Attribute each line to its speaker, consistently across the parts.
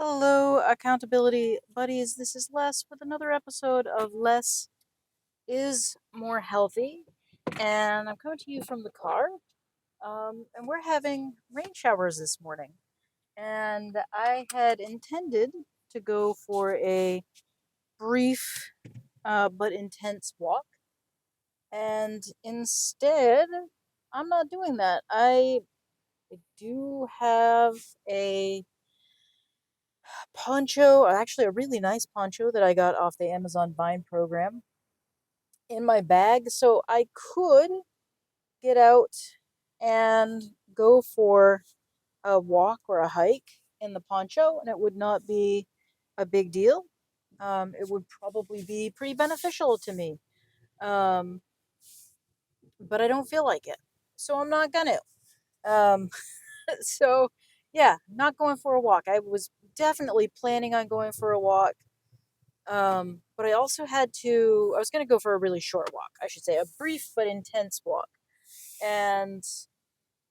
Speaker 1: Hello, accountability buddies. This is Les with another episode of Less is More Healthy. And I'm coming to you from the car. And we're having rain showers this morning. And I had intended to go for a brief but intense walk. And instead, I'm not doing that. I do have a poncho, actually a really nice poncho that I got off the Amazon Vine program in my bag, so I could get out and go for a walk or a hike in the poncho, and it would not be a big deal. It would probably be pretty beneficial to me, um, but I don't feel like it, so I'm not gonna. Um, so, yeah, not going for a walk. I was definitely planning on going for a walk. But I also I was going to go for a really short walk, I should say, a brief but intense walk. And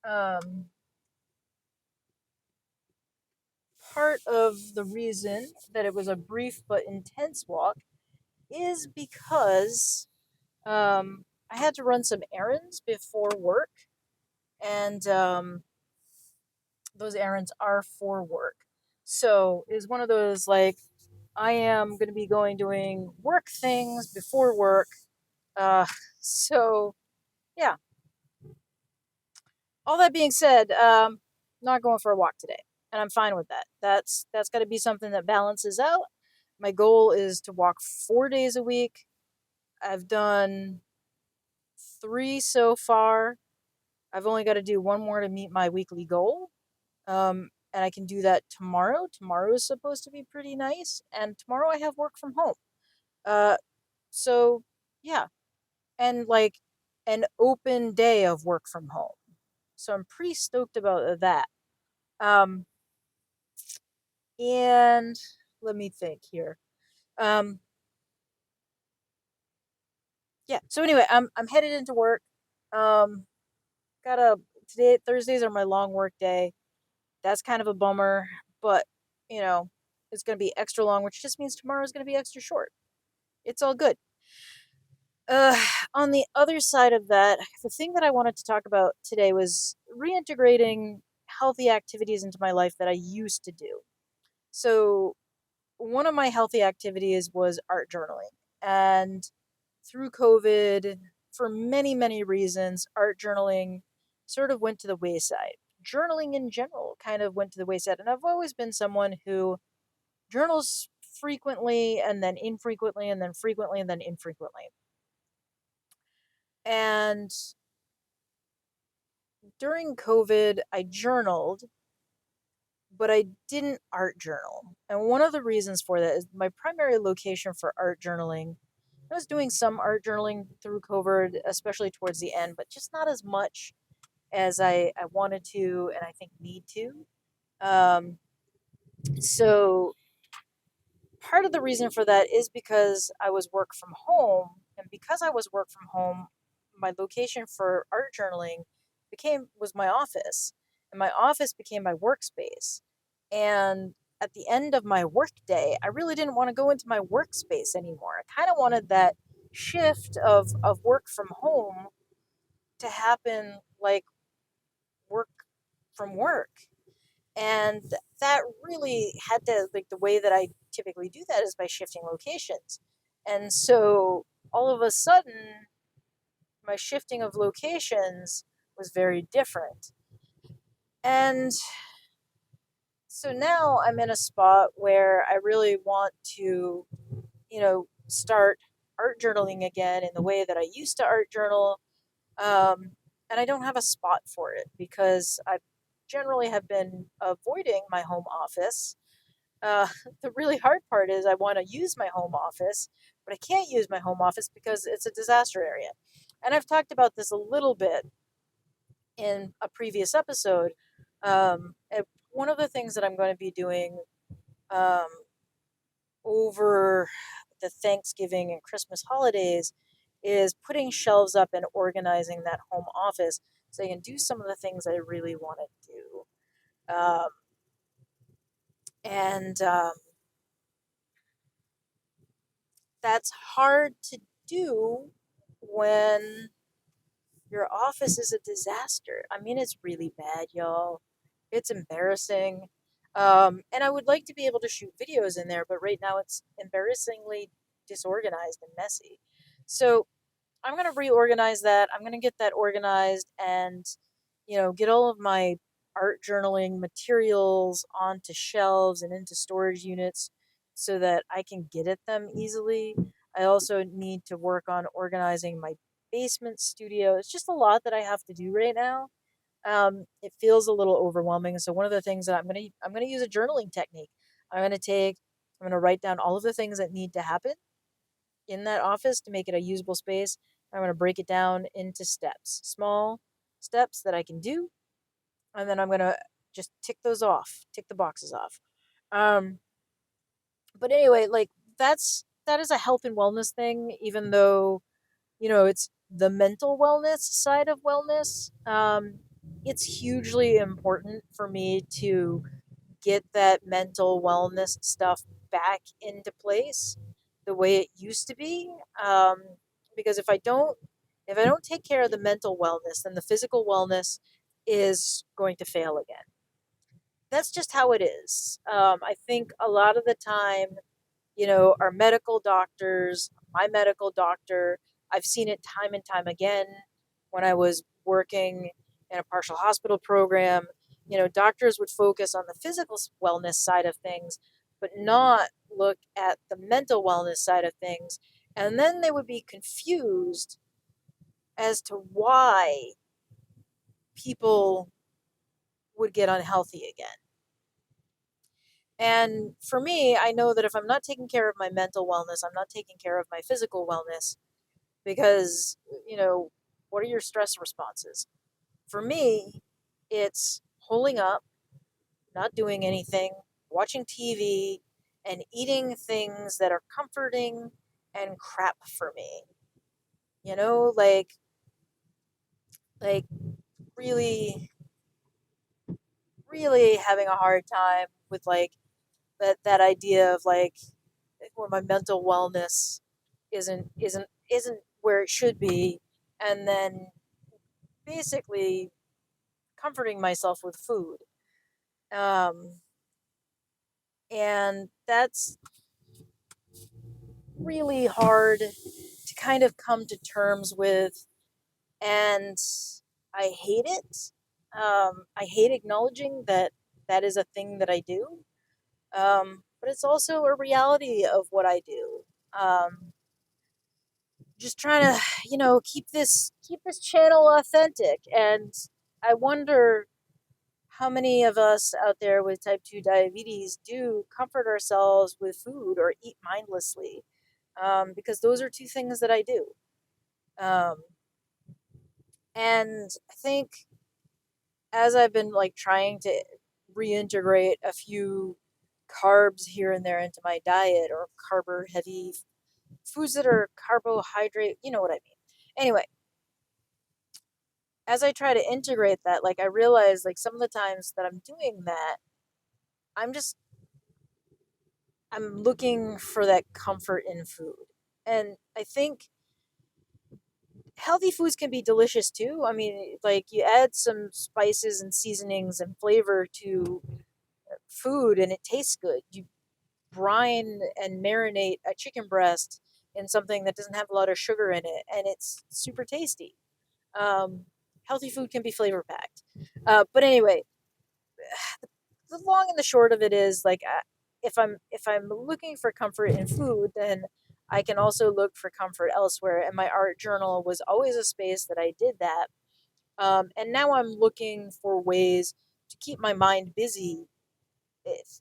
Speaker 1: um, part of the reason that it was a brief but intense walk is because I had to run some errands before work, and those errands are for work. So it's one of those like, I am going to be doing work things before work. Uh, so, yeah, all that being said, not going for a walk today, and I'm fine with that. That's got to be something that balances out. My goal is to walk 4 days a week. I've done three so far. I've only got to do one more to meet my weekly goal. And I can do that tomorrow. Tomorrow is supposed to be pretty nice, and tomorrow I have work from home. Uh, so yeah, and like an open day of work from home. So I'm pretty stoked about that. Um, and let me think here. Um, yeah. So anyway, I'm headed into work. Um, got a Today Thursdays are my long work day. That's kind of a bummer, but you know, it's gonna be extra long, which just means tomorrow's gonna be extra short. It's all good. Uh, on the other side of that, the thing that I wanted to talk about today was reintegrating healthy activities into my life that I used to do. So one of my healthy activities was art journaling. And through COVID, for many, many reasons, art journaling sort of went to the wayside. Journaling in general kind of went to the wayside. And I've always been someone who journals frequently and then infrequently and then frequently and then infrequently. And during COVID, I journaled, but I didn't art journal. And one of the reasons for that is my primary location for art journaling. I was doing some art journaling through COVID, especially towards the end, but just not as much as I wanted to and I think need to. Um, so part of the reason for that is because I was work from home, and because I was work from home, my location for art journaling became was my office, and my office became my workspace. And at the end of my work day, I really didn't want to go into my workspace anymore. I kind of wanted that shift of work from home to happen like work from work. And that really had to, like, the way that I typically do that is by shifting locations. And so all of a sudden, my shifting of locations was very different. And so now I'm in a spot where I really want to, start art journaling again in the way that I used to art journal. Um, and I don't have a spot for it because I generally have been avoiding my home office. Uh, the really hard part is I want to use my home office, but I can't use my home office because it's a disaster area. And I've talked about this a little bit in a previous episode. And one of the things that I'm going to be doing um, over the Thanksgiving and Christmas holidays is putting shelves up and organizing that home office so I can do some of the things I really want to do. Um, And that's hard to do when your office is a disaster. I mean, it's really bad, y'all. It's embarrassing. And I would like to be able to shoot videos in there, but right now it's embarrassingly disorganized and messy. So I'm going to reorganize that. I'm going to get that organized and, get all of my art journaling materials onto shelves and into storage units so that I can get at them easily. I also need to work on organizing my basement studio. It's just a lot that I have to do right now. It feels a little overwhelming. So one of the things that I'm gonna use a journaling technique. I'm gonna write down all of the things that need to happen in that office to make it a usable space. I'm going to break it down into steps, small steps that I can do, and then I'm going to just tick the boxes off. Um, but anyway, like that is a health and wellness thing, even though it's the mental wellness side of wellness. It's hugely important for me to get that mental wellness stuff back into place the way it used to be. Um, because if I don't take care of the mental wellness, then the physical wellness is going to fail again. That's just how it is. I think a lot of the time, our medical doctors, my medical doctor, I've seen it time and time again when I was working in a partial hospital program. Doctors would focus on the physical wellness side of things, but not look at the mental wellness side of things. And then they would be confused as to why people would get unhealthy again. And for me, I know that if I'm not taking care of my mental wellness, I'm not taking care of my physical wellness because, what are your stress responses? For me, it's holding up, not doing anything, watching TV, and eating things that are comforting and crap for me. You know, like really, really having a hard time with like that idea of like where my mental wellness isn't where it should be, and then basically comforting myself with food. Um, and that's really hard to kind of come to terms with, and I hate it. I hate acknowledging that that is a thing that I do, but it's also a reality of what I do. Just trying to, keep this channel authentic, and I wonder how many of us out there with type 2 diabetes do comfort ourselves with food or eat mindlessly, because those are two things that I do. Um, and I think as I've been like trying to reintegrate a few carbs here and there into my diet, or carb heavy foods that are carbohydrate, you know what I mean. Anyway, as I try to integrate that, like I realize like some of the times that I'm doing that, I'm just I'm looking for that comfort in food. And I think healthy foods can be delicious too. I mean, like you add some spices and seasonings and flavor to food and it tastes good. You brine and marinate a chicken breast in something that doesn't have a lot of sugar in it and it's super tasty. Um, Healthy food can be flavor packed. But anyway, the long and the short of it is like if I'm looking for comfort in food, then I can also look for comfort elsewhere. And my art journal was always a space that I did that. And now I'm looking for ways to keep my mind busy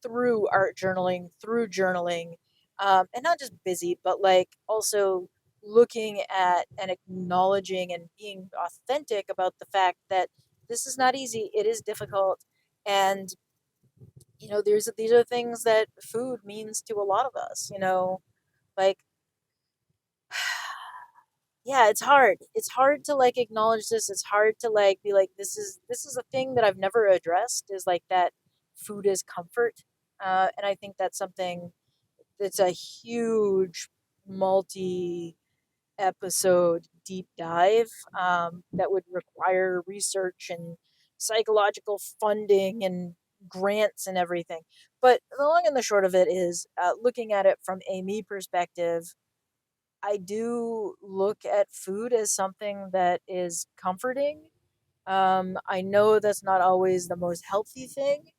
Speaker 1: through art journaling, through journaling, and not just busy, but like also looking at and acknowledging and being authentic about the fact that this is not easy. It is difficult, and there's these are things that food means to a lot of us. Like yeah, it's hard. It's hard to like acknowledge this. It's hard to like be like this is a thing that I've never addressed. Is like that food is comfort. And I think that's something that's a huge multi episode deep dive that would require research and psychological funding and grants and everything. But the long and the short of it is looking at it from a me perspective, I do look at food as something that is comforting. I know that's not always the most healthy thing,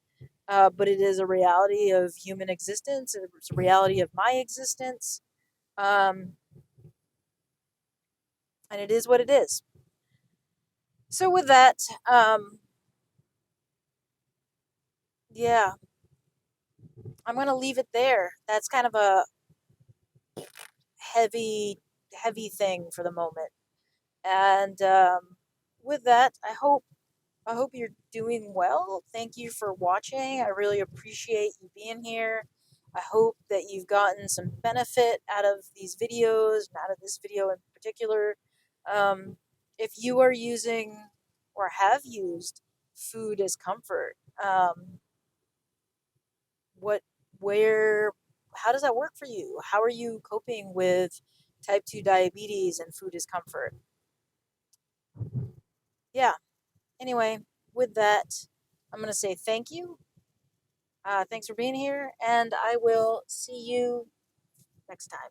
Speaker 1: but it is a reality of human existence. It's a reality of my existence. Um, and it is what it is. So with that, yeah, I'm gonna leave it there. That's kind of a heavy, heavy thing for the moment. And with that, I hope you're doing well. Thank you for watching. I really appreciate you being here. I hope that you've gotten some benefit out of these videos, and out of this video in particular. Um, if you are using or have used food as comfort, what, where, how does that work for you? How are you coping with type 2 diabetes and food as comfort? Yeah. Anyway, with that, I'm going to say thank you. Thanks for being here, and I will see you next time.